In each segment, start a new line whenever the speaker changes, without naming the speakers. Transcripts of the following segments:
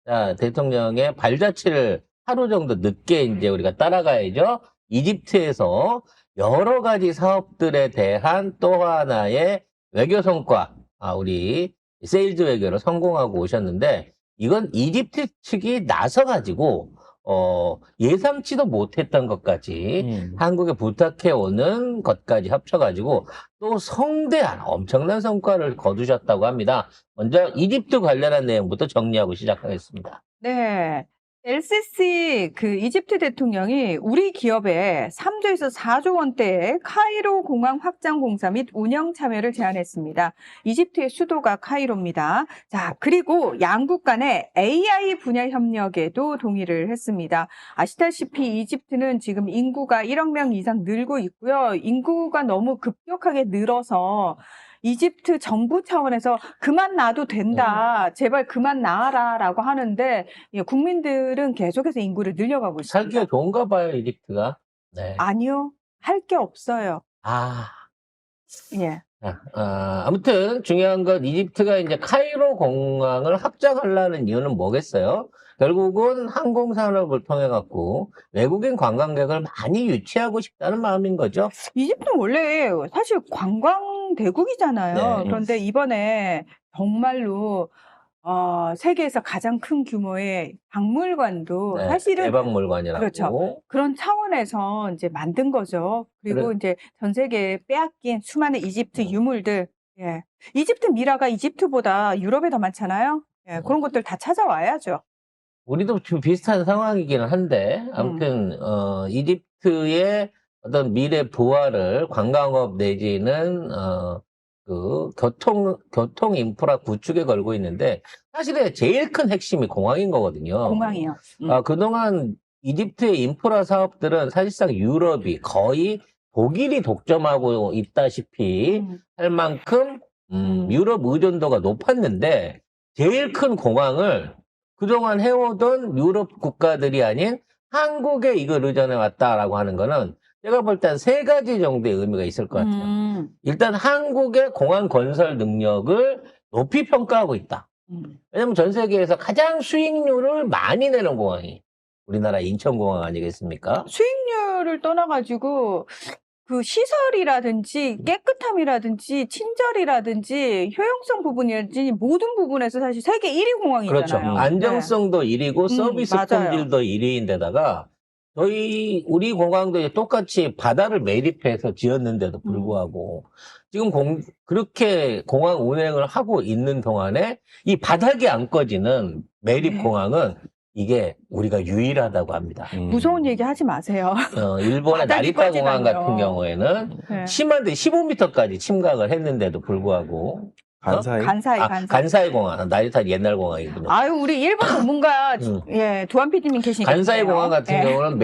자, 대통령의 발자취를 하루 정도 늦게 이제 우리가 따라가야죠. 이집트에서 여러 가지 사업들에 대한 또 하나의 외교 성과, 우리 세일즈 외교로 성공하고 오셨는데, 이건 이집트 측이 나서가지고, 예상치도 못했던 것까지 한국에 부탁해 오는 것까지 합쳐가지고 또 성대한 엄청난 성과를 거두셨다고 합니다. 먼저 이집트 관련한 내용부터 정리하고 시작하겠습니다.
네. LCC 이집트 대통령이 우리 기업에 3조에서 4조 원대의 카이로 공항 확장 공사 및 운영 참여를 제안했습니다. 이집트의 수도가 카이로입니다. 자, 그리고 양국 간의 AI 분야 협력에도 동의를 했습니다. 아시다시피 이집트는 지금 인구가 1억 명 이상 늘고 있고요. 인구가 너무 급격하게 늘어서 이집트 정부 차원에서 그만 놔도 된다. 제발 그만 놔라 라고 하는데 국민들은 계속해서 인구를 늘려가고 있습니다.
살기가 좋은가 봐요, 이집트가. 네.
아니요. 할 게 없어요.
예. 아무튼 중요한 건 이집트가 이제 카이로 공항을 확장하려는 이유는 뭐겠어요? 결국은 항공산업을 통해 갖고 외국인 관광객을 많이 유치하고 싶다는 마음인 거죠.
이집트는 원래 사실 관광 대국이잖아요.
네.
그런데 이번에 정말로 세계에서 가장 큰 규모의 박물관도
네,
사실은
대박물관이라고.
그렇죠. 그런 차원에서 이제 만든 거죠. 그리고 이제 전 세계에 빼앗긴 수많은 이집트 유물들. 예. 이집트 미라가 이집트보다 유럽에 더 많잖아요. 예, 그런 것들 다 찾아와야죠.
우리도 좀 비슷한 상황이기는 한데, 아무튼, 이집트의 어떤 미래 부활을 관광업 내지는, 교통 인프라 구축에 걸고 있는데, 사실은 제일 큰 핵심이 공항인 거거든요.
공항이요.
그동안 이집트의 인프라 사업들은 사실상 유럽이 거의 독일이 독점하고 있다시피 할 만큼, 유럽 의존도가 높았는데, 제일 큰 공항을 그동안 해오던 유럽 국가들이 아닌 한국에 이걸 의존해 왔다라고 하는 거는 제가 볼 때 한 3가지 정도의 의미가 있을 것 같아요. 일단 한국의 공항 건설 능력을 높이 평가하고 있다. 왜냐면 전 세계에서 가장 수익률을 많이 내는 공항이 우리나라 인천공항 아니겠습니까?
수익률을 떠나가지고 그 시설이라든지 깨끗함이라든지 친절이라든지 효용성 부분이라든지 모든 부분에서 사실 세계 1위 공항이잖아요.
그렇죠. 안정성도 1위고 서비스
맞아요.
품질도 1위인데다가 우리 공항도 똑같이 바다를 매립해서 지었는데도 불구하고 지금 그렇게 공항 운행을 하고 있는 동안에 이 바닥이 안 꺼지는 매립 공항은 이게 우리가 유일하다고 합니다.
무서운 얘기 하지 마세요.
일본의
바닥이
나리타 공항
꺼지다니요.
같은 경우에는 심한데 15m까지 침각을 했는데도 불구하고 간사이 공항, 나리타 옛날 공항이거든요.
아유, 우리 일본 전문가 예, 두한 PD님 계시니까.
간사이 공항 같은 경우는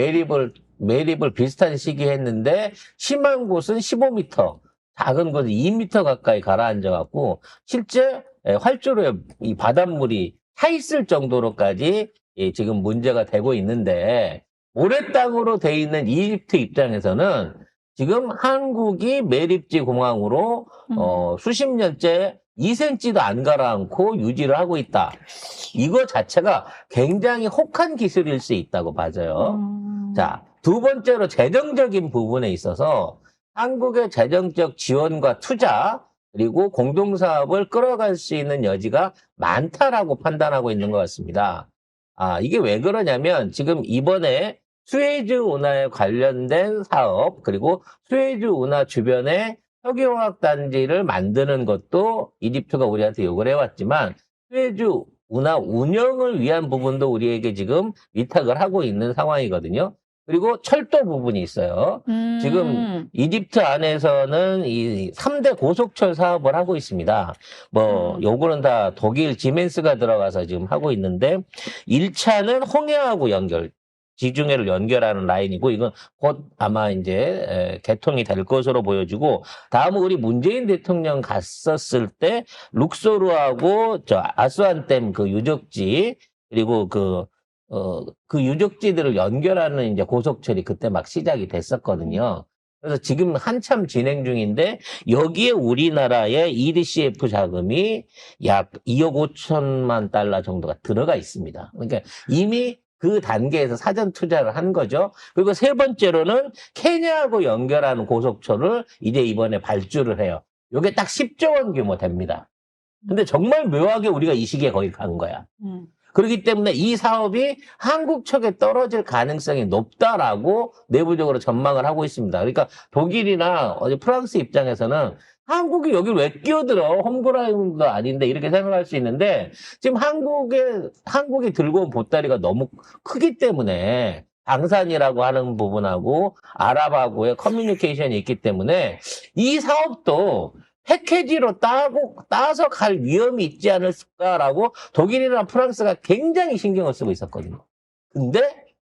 매립을 비슷한 시기에 했는데 심한 곳은 15m, 작은 곳은 2m 가까이 가라앉아 갖고 실제 활주로에 이 바닷물이 차 있을 정도로까지 지금 문제가 되고 있는데 모래땅으로 돼 있는 이집트 입장에서는 지금 한국이 매립지 공항으로 수십 년째 2cm도 안 가라앉고 유지를 하고 있다. 이거 자체가 굉장히 혹한 기술일 수 있다고 봐져요. 자, 두 번째로 재정적인 부분에 있어서 한국의 재정적 지원과 투자 그리고 공동사업을 끌어갈 수 있는 여지가 많다라고 판단하고 있는 것 같습니다. 이게 왜 그러냐면 지금 이번에 수에즈 운하에 관련된 사업 그리고 수에즈 운하 주변에 석유화학 단지를 만드는 것도 이집트가 우리한테 요구를 해왔지만 수에즈 운하 운영을 위한 부분도 우리에게 지금 위탁을 하고 있는 상황이거든요. 그리고 철도 부분이 있어요. 지금 이집트 안에서는 이 3대 고속철 사업을 하고 있습니다. 요거는 다 독일 지멘스가 들어가서 지금 하고 있는데 1차는 홍해하고 지중해를 연결하는 라인이고 이건 곧 아마 이제 개통이 될 것으로 보여지고 다음은 우리 문재인 대통령 갔었을 때 룩소르하고 아스완댐 그 유적지 그리고 그 유적지들을 연결하는 이제 고속철이 그때 막 시작이 됐었거든요. 그래서 지금 한참 진행 중인데 여기에 우리나라의 EDCF 자금이 약 2억 5천만 달러 정도가 들어가 있습니다. 그러니까 이미 그 단계에서 사전 투자를 한 거죠. 그리고 세 번째로는 케냐하고 연결하는 고속철을 이제 이번에 발주를 해요. 이게 딱 10조 원 규모 됩니다. 근데 정말 묘하게 우리가 이 시기에 거기 간 거야. 그렇기 때문에 이 사업이 한국 척에 떨어질 가능성이 높다라고 내부적으로 전망을 하고 있습니다. 그러니까 독일이나 어디 프랑스 입장에서는 한국이 여기 왜 끼어들어? 홈그라운드도 아닌데 이렇게 생각할 수 있는데 지금 한국이 들고 온 보따리가 너무 크기 때문에 방산이라고 하는 부분하고 아랍하고의 커뮤니케이션이 있기 때문에 이 사업도 패키지로 따서 갈 위험이 있지 않을까라고 독일이나 프랑스가 굉장히 신경을 쓰고 있었거든요. 근데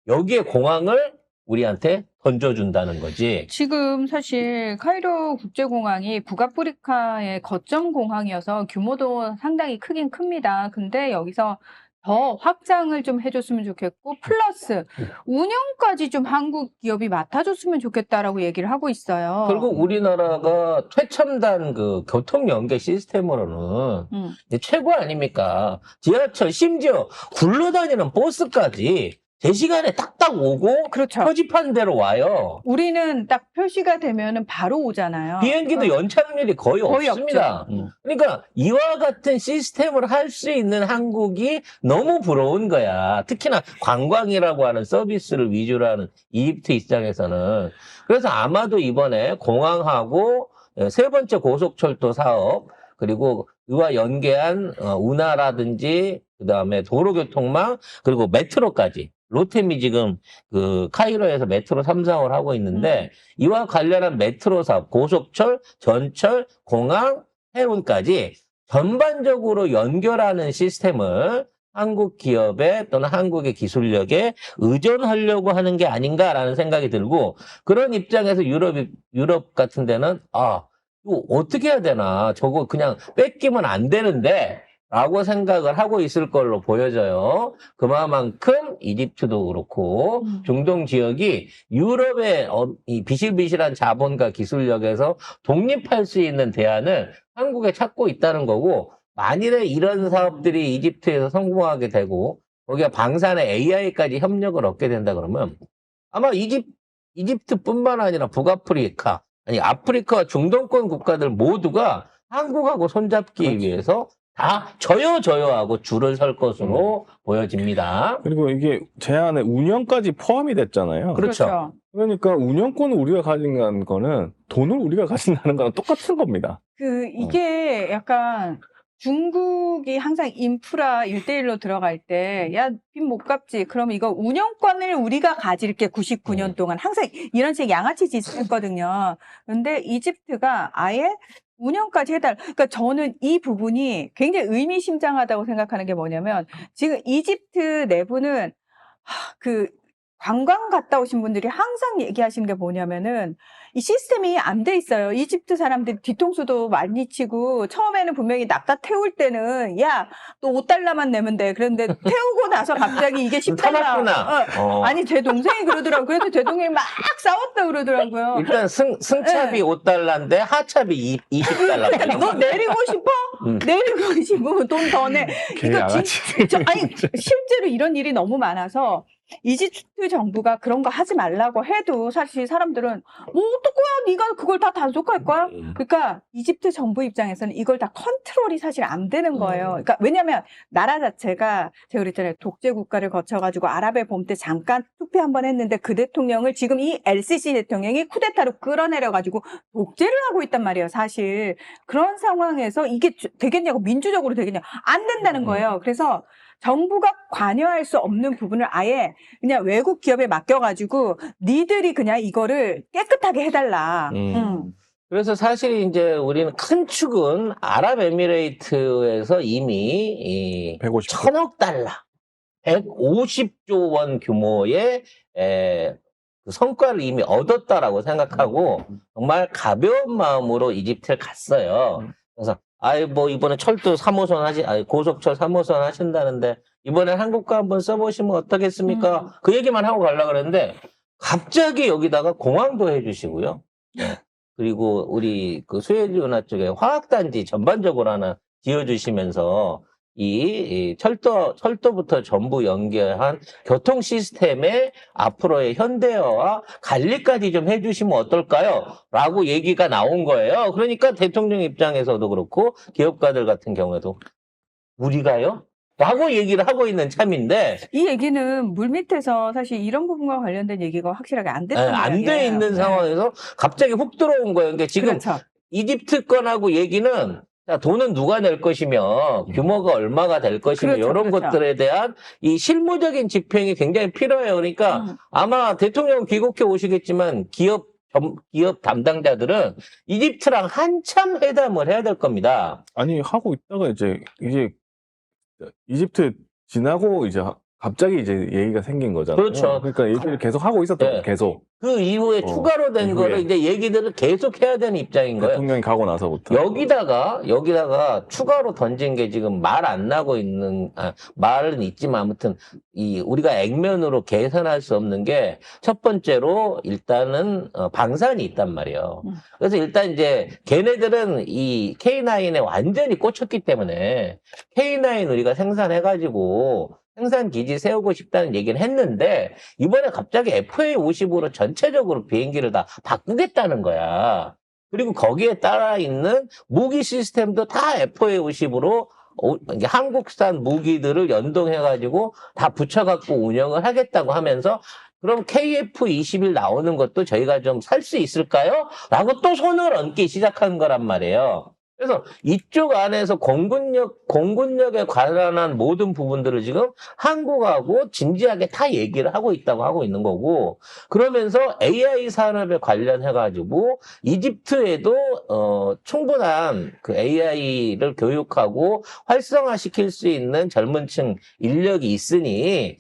여기에 공항을 우리한테 던져준다는 거지.
지금 사실 카이로 국제공항이 북아프리카의 거점 공항이어서 규모도 상당히 크긴 큽니다. 근데 여기서 더 확장을 좀 해줬으면 좋겠고 플러스 운영까지 좀 한국 기업이 맡아줬으면 좋겠다라고 얘기를 하고 있어요.
결국 우리나라가 최첨단 그 교통 연계 시스템으로는 이제 최고 아닙니까? 지하철 심지어 굴러다니는 버스까지 제 시간에 딱딱 오고
그렇죠.
표지판 대로 와요.
우리는 딱 표시가 되면은 바로 오잖아요.
비행기도 연착률이 거의 없습니다.
없죠.
그러니까 이와 같은 시스템을 할 수 있는 한국이 너무 부러운 거야. 특히나 관광이라고 하는 서비스를 위주로 하는 이집트 입장에서는. 그래서 아마도 이번에 공항하고 세 번째 고속철도 사업 그리고 이와 연계한 운하라든지 그다음에 도로교통망 그리고 메트로까지 로템이 지금 그 카이로에서 메트로 3사업을 하고 있는데 이와 관련한 메트로 사업, 고속철, 전철, 공항, 해운까지 전반적으로 연결하는 시스템을 한국 기업에 또는 한국의 기술력에 의존하려고 하는 게 아닌가라는 생각이 들고 그런 입장에서 유럽 같은 데는 이거 어떻게 해야 되나 저거 그냥 뺏기면 안 되는데 라고 생각을 하고 있을 걸로 보여져요. 그만큼 이집트도 그렇고 중동 지역이 유럽의 이 비실비실한 자본과 기술력에서 독립할 수 있는 대안을 한국에 찾고 있다는 거고 만일에 이런 사업들이 이집트에서 성공하게 되고 거기가 방산에 AI까지 협력을 얻게 된다 그러면 아마 이집트뿐만 아니라 북아프리카 아니 아프리카 중동권 국가들 모두가 한국하고 손잡기 위해서 다 저요 하고 줄을 설 것으로 보여집니다.
그리고 이게 제안에 운영까지 포함이 됐잖아요.
그렇죠.
그러니까 운영권을 우리가 가진 거는 돈을 우리가 가진다는 거랑 똑같은 겁니다.
이게 약간 중국이 항상 인프라 1대1로 들어갈 때, 야, 빚 못 갚지. 그럼 이거 운영권을 우리가 가질게 99년 동안. 항상 이런 식의 양아치 짓을 했거든요. 근데 이집트가 아예 운영까지 그러니까 저는 이 부분이 굉장히 의미심장하다고 생각하는 게 뭐냐면, 지금 이집트 내부는, 관광 갔다 오신 분들이 항상 얘기하시는 게 뭐냐면은 이 시스템이 안 돼 있어요. 이집트 사람들이 뒤통수도 많이 치고 처음에는 분명히 낙타 태울 때는 야, 너 5달러만 내면 돼. 그런데 태우고 나서 갑자기 이게 10달러. 아니 제 동생이 그러더라고요. 그래서 제 동생이 막 싸웠다 그러더라고요.
일단 승차비 5달러인데 하차비 20달러.
그러니까 너 내리고 싶어? 내리고 싶으면 돈 더 내. 이거 아니 실제로 이런 일이 너무 많아서 이집트 정부가 그런 거 하지 말라고 해도 사실 사람들은 뭐 어떡 거야? 네가 그걸 다 단속할 거야? 그러니까 이집트 정부 입장에서는 이걸 다 컨트롤이 사실 안 되는 거예요. 그러니까 왜냐하면 나라 자체가 제가 그랬잖아요. 독재 국가를 거쳐가지고 아랍의 봄 때 잠깐 투표 한번 했는데 그 대통령을 지금 이 LCC 대통령이 쿠데타로 끌어내려가지고 독재를 하고 있단 말이에요. 사실 그런 상황에서 이게 되겠냐고 민주적으로 되겠냐? 안 된다는 거예요. 그래서 정부가 관여할 수 없는 부분을 아예 그냥 외국 기업에 맡겨가지고 니들이 그냥 이거를 깨끗하게 해달라.
그래서 사실 이제 우리는 큰 축은 아랍에미레이트에서 이미
150조.
1000억 달러, 150조 원 규모의 그 성과를 이미 얻었다라고 생각하고 정말 가벼운 마음으로 이집트를 갔어요. 그래서 뭐 이번에 철도 3호선 고속철 3호선 하신다는데 이번엔 한국과 한번 써보시면 어떻겠습니까? 그 얘기만 하고 가려고 그랬는데 갑자기 여기다가 공항도 해주시고요. 그리고 우리 그 수에즈 운하 쪽에 화학단지 전반적으로 하나 지어주시면서 이 철도부터 전부 연결한 교통 시스템의 앞으로의 현대화와 관리까지 좀 해주시면 어떨까요? 라고 얘기가 나온 거예요. 그러니까 대통령 입장에서도 그렇고 기업가들 같은 경우에도 우리가요? 라고 얘기를 하고 있는 참인데
이 얘기는 물밑에서 사실 이런 부분과 관련된 얘기가 확실하게 안 됐던
안 돼
이야기예요.
있는 상황에서 갑자기 훅 들어온 거예요. 그러니까 지금
그렇죠.
이집트 건하고 얘기는 자, 돈은 누가 낼 것이며 규모가 얼마가 될 것이며
그렇죠,
이런
그렇죠.
것들에 대한 이 실무적인 집행이 굉장히 필요해요. 그러니까 아마 대통령 귀국해 오시겠지만 기업 담당자들은 이집트랑 한참 회담을 해야 될 겁니다.
아니, 하고 있다가 이제 이집트 지나고 이제 갑자기 이제 얘기가 생긴 거잖아요.
그렇죠.
그러니까 얘기를 계속 하고 있었던
네.
거예요. 계속.
그 이후에 추가로 된
이후에.
거를 이제 얘기들을 계속 해야 되는 입장인 거예요.
대통령이 가고 나서부터.
여기다가 추가로 던진 게 지금 말 안 나고 있는, 말은 있지만 아무튼 우리가 액면으로 계산할 수 없는 게 첫 번째로 일단은 방산이 있단 말이에요. 그래서 일단 이제 걔네들은 이 K9에 완전히 꽂혔기 때문에 K9 우리가 생산해가지고 생산 기지 세우고 싶다는 얘기를 했는데 이번에 갑자기 FA50으로 전체적으로 비행기를 다 바꾸겠다는 거야. 그리고 거기에 따라 있는 무기 시스템도 다 FA50으로 한국산 무기들을 연동해가지고 다 붙여갖고 운영을 하겠다고 하면서 그럼 KF-21 나오는 것도 저희가 좀 살 수 있을까요? 라고 또 손을 얹기 시작한 거란 말이에요. 그래서 이쪽 안에서 공군력에 관련한 모든 부분들을 지금 한국하고 진지하게 다 얘기를 하고 있다고 하고 있는 거고, 그러면서 AI 산업에 관련해가지고 이집트에도 충분한 그 AI를 교육하고 활성화시킬 수 있는 젊은층 인력이 있으니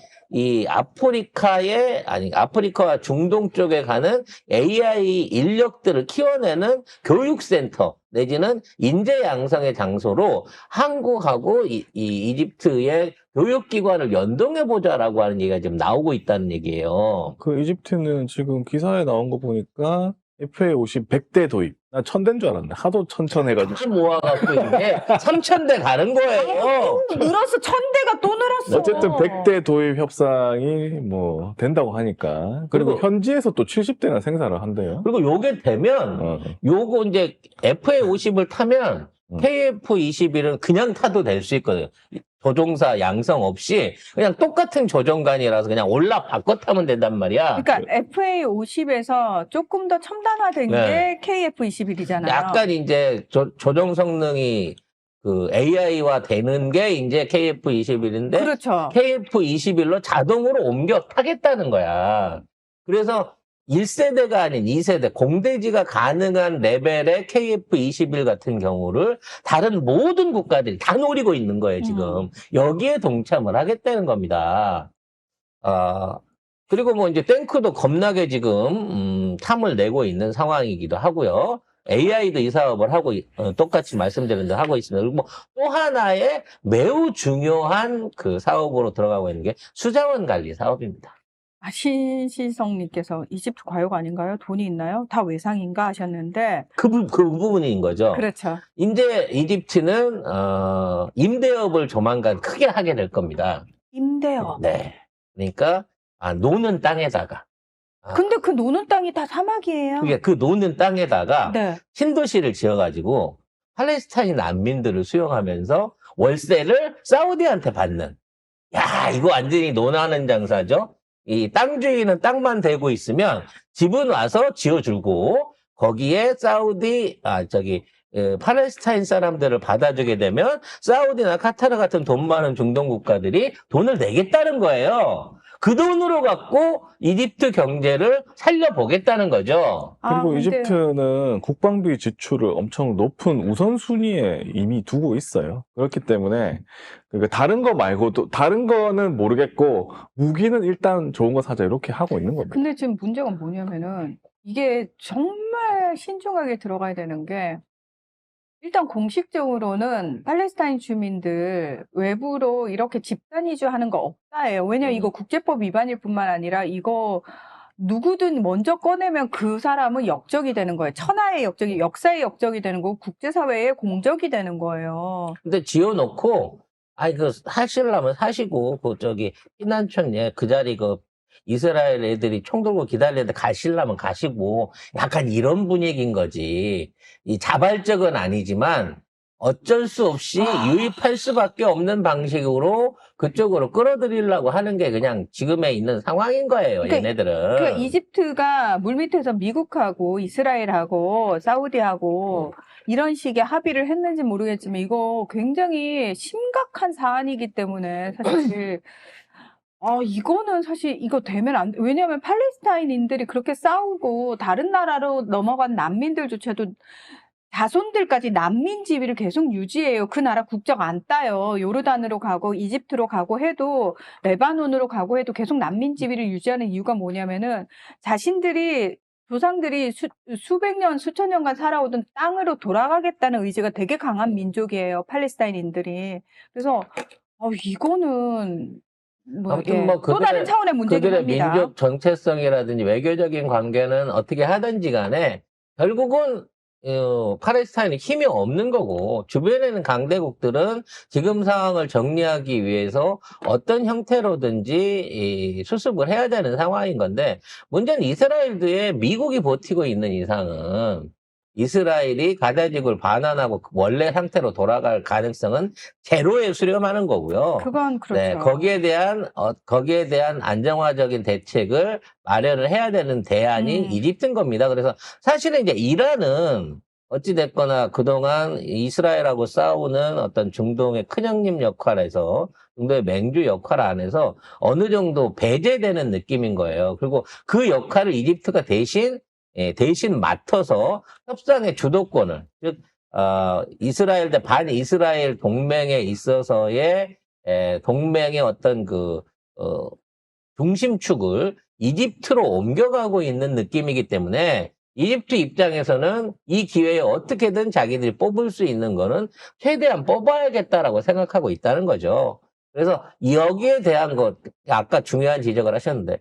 아프리카와 중동 쪽에 가는 AI 인력들을 키워내는 교육센터 내지는 인재 양성의 장소로 한국하고 이집트의 교육기관을 연동해보자라고 하는 얘기가 지금 나오고 있다는 얘기예요.
그 이집트는 지금 기사에 나온 거 보니까 FA50 100대 도입. 나 1000대인 줄 알았네. 하도 천천해가지고.
다 모아갖고 이게 3,000대 가는 거예요.
늘었어. 1000대가 또 늘었어.
어쨌든 100대 도입 협상이 뭐 된다고 하니까. 그리고
그리고-
현지에서 또 70대나 생산을 한대요.
그리고 요게 되면 요거 이제 FA50을 타면 KF21은 그냥 타도 될 수 있거든요. 조종사 양성 없이 그냥 똑같은 조종관이라서 그냥 바꿔 타면 된단 말이야.
그러니까 FA50에서 조금 더 첨단화된
네.
게 KF21이잖아요.
약간 이제 조종 성능이 그 AI화 되는 게 이제 KF21인데
그렇죠.
KF21로 자동으로 옮겨 타겠다는 거야. 그래서 1세대가 아닌 2세대, 공대지가 가능한 레벨의 KF21 같은 경우를 다른 모든 국가들이 다 노리고 있는 거예요, 지금. 여기에 동참을 하겠다는 겁니다. 그리고 뭐 이제 탱크도 겁나게 지금, 탐을 내고 있는 상황이기도 하고요. AI도 이 사업을 하고, 똑같이 말씀드린 대로 하고 있습니다. 그리고 또 하나의 매우 중요한 그 사업으로 들어가고 있는 게 수자원 관리 사업입니다.
신시성님께서 이집트 과욕 아닌가요? 돈이 있나요? 다 외상인가 하셨는데.
그 부분인 거죠.
그렇죠.
이제 이집트는 임대업을 조만간 크게 하게 될 겁니다.
임대업.
네. 그러니까 노는 땅에다가
근데 그 노는 땅이 다 사막이에요.
그게 그 노는 땅에다가
네.
신도시를 지어가지고 팔레스타인 난민들을 수용하면서 월세를 사우디한테 받는. 야, 이거 완전히 논하는 장사죠. 이 땅 주인은 땅만 대고 있으면 집은 와서 지어주고 거기에 팔레스타인 사람들을 받아주게 되면 사우디나 카타르 같은 돈 많은 중동 국가들이 돈을 내겠다는 거예요. 그 돈으로 갖고 이집트 경제를 살려보겠다는 거죠.
그리고
근데
이집트는 국방비 지출을 엄청 높은 우선순위에 이미 두고 있어요. 그렇기 때문에 그러니까 다른 거 말고도 다른 거는 모르겠고 무기는 일단 좋은 거 사자 이렇게 하고 있는 겁니다.
근데 지금 문제가 뭐냐면은 이게 정말 신중하게 들어가야 되는 게 일단 공식적으로는 팔레스타인 주민들 외부로 이렇게 집단 이주하는 거 없다예요. 왜냐면 이거 국제법 위반일 뿐만 아니라 이거 누구든 먼저 꺼내면 그 사람은 역적이 되는 거예요. 천하의 역적이, 역사의 역적이 되는 거고 국제사회의 공적이 되는 거예요.
근데 지어놓고, 아이, 하시려면 하시고, 피난촌, 그 자리, 이스라엘 애들이 총 들고 기다리는데 가시려면 가시고, 약간 이런 분위기인 거지. 이 자발적은 아니지만, 어쩔 수 없이 유입할 수밖에 없는 방식으로 그쪽으로 끌어들이려고 하는 게 그냥 지금에 있는 상황인 거예요,
그러니까
얘네들은.
그러니까 이집트가 물밑에서 미국하고 이스라엘하고 사우디하고 이런 식의 합의를 했는지 모르겠지만 이거 굉장히 심각한 사안이기 때문에 사실 이거는 사실 이거 되면 안 돼. 왜냐하면 팔레스타인인들이 그렇게 싸우고 다른 나라로 넘어간 난민들조차도 자손들까지 난민 지위를 계속 유지해요. 그 나라 국적 안 따요. 요르단으로 가고 이집트로 가고 해도 레바논으로 가고 해도 계속 난민 지위를 유지하는 이유가 뭐냐면은 자신들이 조상들이 수백 년, 수천 년간 살아오던 땅으로 돌아가겠다는 의지가 되게 강한 민족이에요. 팔레스타인인들이. 그래서 이거는
아무튼
또 다른 차원의 문제긴
그들의
합니다.
민족 정체성이라든지 외교적인 관계는 어떻게 하든지 간에 결국은 팔레스타인이 힘이 없는 거고 주변에 있는 강대국들은 지금 상황을 정리하기 위해서 어떤 형태로든지 수습을 해야 되는 상황인 건데 문제는 이스라엘도에 미국이 버티고 있는 이상은 이스라엘이 가자지구를 반환하고 원래 상태로 돌아갈 가능성은 제로에 수렴하는 거고요.
그건 그렇죠.
네, 거기에 대한 안정화적인 대책을 마련을 해야 되는 대안이 이집트인 겁니다. 그래서 사실은 이제 이란은 어찌됐거나 그동안 이스라엘하고 싸우는 어떤 중동의 큰형님 역할에서 중동의 맹주 역할 안에서 어느 정도 배제되는 느낌인 거예요. 그리고 그 역할을 이집트가 대신 맡아서 협상의 주도권을, 즉, 이스라엘 대 반이스라엘 동맹에 있어서의, 동맹의 어떤 중심축을 이집트로 옮겨가고 있는 느낌이기 때문에 이집트 입장에서는 이 기회에 어떻게든 자기들이 뽑을 수 있는 거는 최대한 뽑아야겠다라고 생각하고 있다는 거죠. 그래서 여기에 대한 아까 중요한 지적을 하셨는데,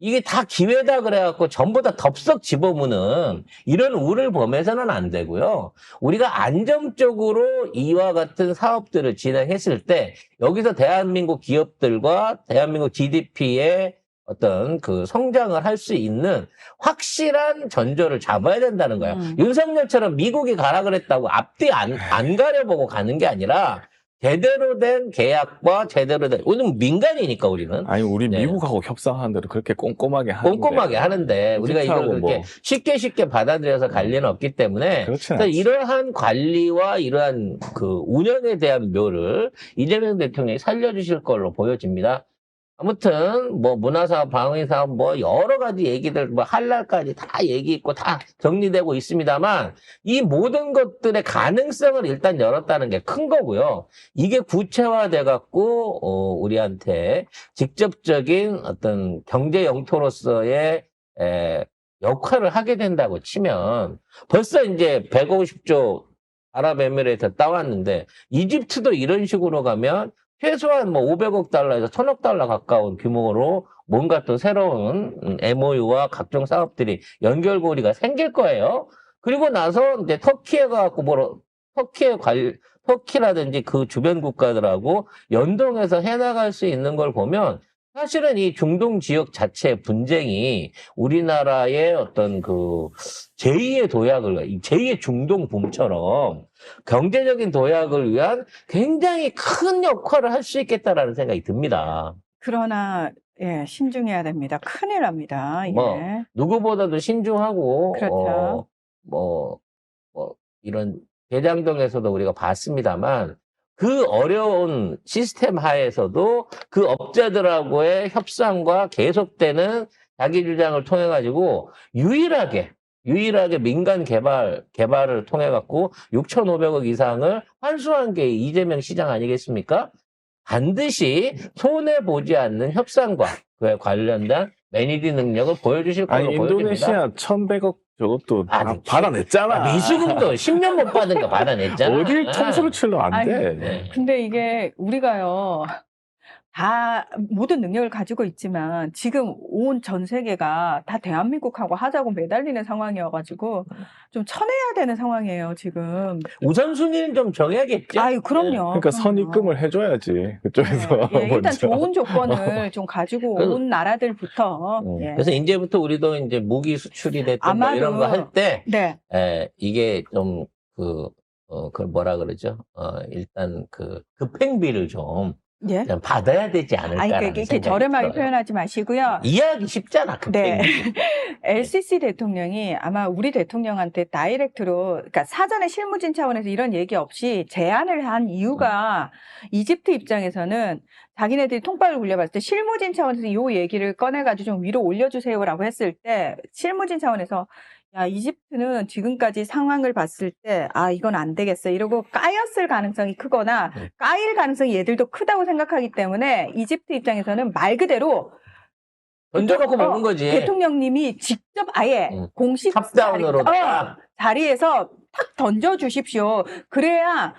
이게 다 기회다 그래갖고 전부 다 덥석 집어무는 이런 우를 범해서는 안 되고요. 우리가 안정적으로 이와 같은 사업들을 진행했을 때 여기서 대한민국 기업들과 대한민국 GDP의 어떤 성장을 할 수 있는 확실한 전조를 잡아야 된다는 거예요. 윤석열처럼 미국이 가라 그랬다고 앞뒤 안 가려보고 가는 게 아니라 제대로 된 계약과 제대로 된, 우리는 민간이니까 우리는.
아니, 우리
네.
미국하고 협상하는 대로 그렇게 꼼꼼하게 하는데.
우리가 이걸 그렇게 쉽게 받아들여서 갈 리는 없기 때문에. 그래서 이러한 관리와 이러한 운영에 대한 묘를 이재명 대통령이 살려주실 걸로 보여집니다. 아무튼 문화사업, 방위사업 여러 가지 얘기들 한랄까지 다 얘기 있고 다 정리되고 있습니다만 이 모든 것들의 가능성을 일단 열었다는 게 큰 거고요. 이게 구체화돼 갖고 우리한테 직접적인 어떤 경제 영토로서의 역할을 하게 된다고 치면 벌써 이제 150조 아랍에미레이트 따왔는데 이집트도 이런 식으로 가면 최소한 500억 달러에서 1000억 달러 가까운 규모로 뭔가 또 새로운 MOU와 각종 사업들이 연결고리가 생길 거예요. 그리고 나서 이제 터키에 가갖고 터키라든지 그 주변 국가들하고 연동해서 해나갈 수 있는 걸 보면 사실은 이 중동 지역 자체의 분쟁이 우리나라의 어떤 제2의 도약을, 제2의 중동 붐처럼 경제적인 도약을 위한 굉장히 큰 역할을 할 수 있겠다라는 생각이 듭니다.
그러나, 신중해야 됩니다. 큰일 납니다.
누구보다도 신중하고,
그렇죠.
이런 대장동에서도 우리가 봤습니다만, 그 어려운 시스템 하에서도 그 업자들하고의 협상과 계속되는 자기 주장을 통해 가지고 유일하게 민간 개발을 통해 갖고 6,500억 이상을 환수한 게 이재명 시장 아니겠습니까? 반드시 손해 보지 않는 협상과 그에 관련된 매니지 능력을 보여주실 걸로 보여집니다.
인도네시아 1,100억 저것도 받아냈잖아.
미수금도 10년 못 받은 거 받아냈잖아.
어딜 통수를 치려 안 돼.
근데 이게 우리가요, 다 모든 능력을 가지고 있지만 지금 온 전 세계가 다 대한민국하고 하자고 매달리는 상황이어가지고 좀 쳐내야 되는 상황이에요, 지금.
우선순위는 좀 정해야겠죠.
아유, 그럼요.
그러니까
그럼요.
선입금을 해줘야지 그쪽에서
예, 일단
먼저.
좋은 조건을 좀 가지고 온 나라들부터. 예.
그래서 이제부터 우리도 이제 무기 수출이 됐든 뭐
아마도,
이런 거 할 때,
네.
이게 좀 그 뭐라 그러죠? 일단 그 급행비를 좀
예.
받아야 되지
아니,
않을까라는
이렇게
생각이
저렴하게
들어요.
표현하지 마시고요.
이해하기 쉽잖아,
네.
급행비.
LCC 대통령이 아마 우리 대통령한테 다이렉트로, 그러니까 사전에 실무진 차원에서 이런 얘기 없이 제안을 한 이유가 이집트 입장에서는 자기네들이 통발을 굴려봤을 때 실무진 차원에서 이 얘기를 꺼내가지고 좀 위로 올려주세요라고 했을 때 실무진 차원에서 야, 이집트는 지금까지 상황을 봤을 때, 아, 이건 안 되겠어. 이러고 까였을 가능성이 크거나, 까일 가능성이 얘들도 크다고 생각하기 때문에, 이집트 입장에서는 말 그대로,
던져놓고 먹는 거지.
대통령님이 직접 아예 공식
탑다운으로 딱.
자리에서 탁 던져주십시오. 그래야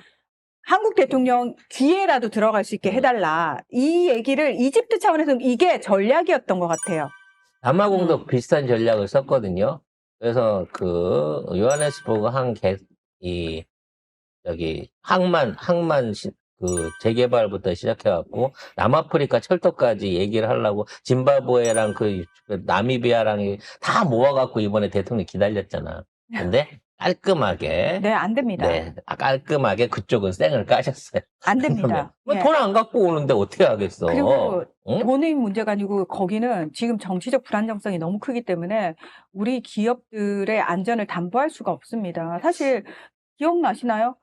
한국 대통령 귀에라도 들어갈 수 있게 해달라. 이 얘기를 이집트 차원에서는 이게 전략이었던 것 같아요.
남아공도 비슷한 전략을 썼거든요. 그래서 그 요하네스버그 항만 그 재개발부터 시작해갖고 남아프리카 철도까지 얘기를 하려고 짐바브웨랑 그 나미비아랑 다 모아갖고 이번에 대통령 기다렸잖아. 근데 깔끔하게
네, 안 됩니다.
네, 깔끔하게 그쪽은 쌩을 까셨어요.
안 됩니다. 예.
돈 안 갖고 오는데 어떻게 하겠어?
그리고
응?
돈의 문제가 아니고 거기는 지금 정치적 불안정성이 너무 크기 때문에 우리 기업들의 안전을 담보할 수가 없습니다. 사실 기억나시나요?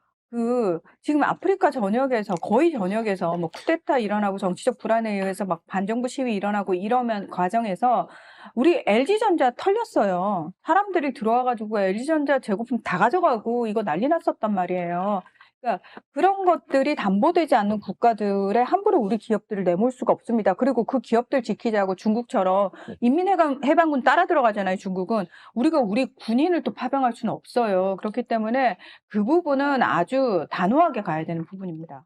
지금 아프리카 전역에서 거의 전역에서 뭐 쿠데타 일어나고 정치적 불안에 의해서 막 반정부 시위 일어나고 이러면 과정에서 우리 LG전자 털렸어요. 사람들이 들어와가지고 LG전자 재고품 다 가져가고 이거 난리 났었단 말이에요. 그러니까 그런 것들이 담보되지 않는 국가들에 함부로 우리 기업들을 내몰 수가 없습니다. 그리고 그 기업들 지키자고 중국처럼 인민해방군 따라 들어가잖아요, 중국은. 우리가 우리 군인을 또 파병할 수는 없어요. 그렇기 때문에 그 부분은 아주 단호하게 가야 되는 부분입니다.